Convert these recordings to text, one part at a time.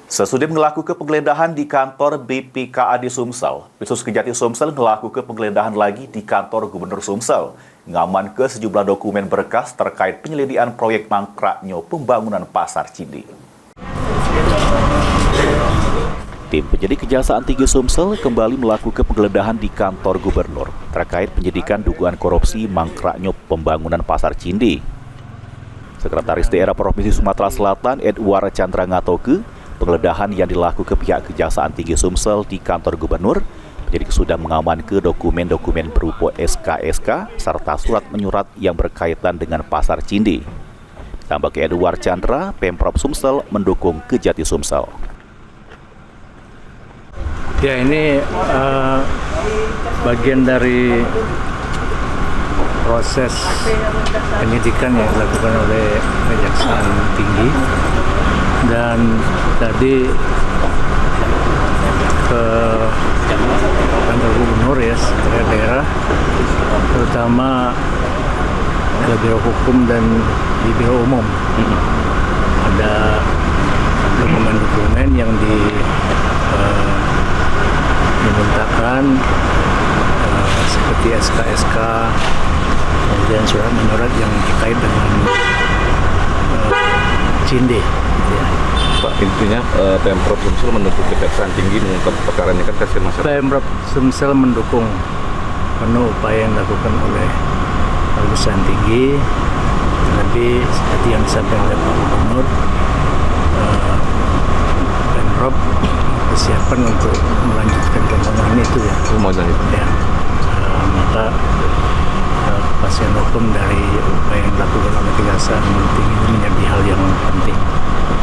Sesudah melakukan penggeledahan di kantor BPKAD Sumsel, Pesus Kejati Sumsel melakukan penggeledahan lagi di kantor Gubernur Sumsel, ngaman ke sejumlah dokumen berkas terkait penyelidikan proyek mangkraknya pembangunan Pasar Cindi. Tim penyidik Kejaksaan Tinggi Sumsel kembali melakukan penggeledahan di kantor Gubernur terkait penyidikan dugaan korupsi mangkraknya pembangunan Pasar Cindi. Sekretaris Daerah Provinsi Sumatera Selatan Edward Chandra ngatoke, penggeledahan yang dilakukan pihak Kejaksaan Tinggi Sumsel di kantor Gubernur, penyidik sudah mengamankan dokumen-dokumen berupa SK-SK serta surat menyurat yang berkaitan dengan Pasar Cindi. Tambah ke Edward Chandra, Pemprov Sumsel mendukung Kejati Sumsel. Ya, ini bagian dari proses penyidikan yang dilakukan oleh Kejaksaan Tinggi, dan tadi ke kantor Gubernur ya, sekretariat daerah, terutama ke Biro Hukum dan di Biro Umum. Ada dokumen-dokumen yang dimintakan seperti SK-SK, kemudian surat menyurat yang terkait dengan Cindi. Ya. Pak, intinya Pemprov Sumsel mendukung Kejaksaan Tinggi mengungkap perkara ini kan kasihan masyarakat. Pemprov Sumsel mendukung penuh upaya yang dilakukan oleh Kejaksaan Tinggi, lebih seperti yang disampaikan oleh Pak Gubernur, Pemprov persiapan untuk melanjutkan pembangunan itu ya. Ya. Maka kepastian hukum dari upaya yang dilakukan oleh Kejaksaan Tinggi ini menjadi hal yang penting.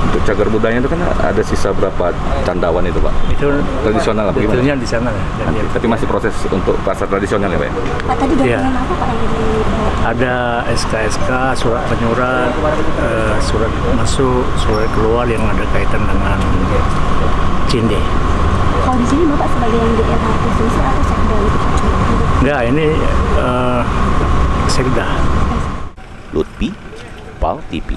Untuk cagar budaya itu kan ada sisa berapa candawan itu, Pak? Itu tradisional lah, bagaimana? Detailnya di sana ya. Tapi masih proses untuk pasar tradisional ya, Pak? Pak, tadi dokumen ya. apa Pak yang dibawa? Ada SK-SK, surat penyurat, surat masuk, surat keluar yang ada kaitan dengan Cindi. Kalau di sini Bapak sebagai yang di LHP Sumsel atau Sekda gitu Pak? Enggak, ini Sekda. Lutfi, PAL TV.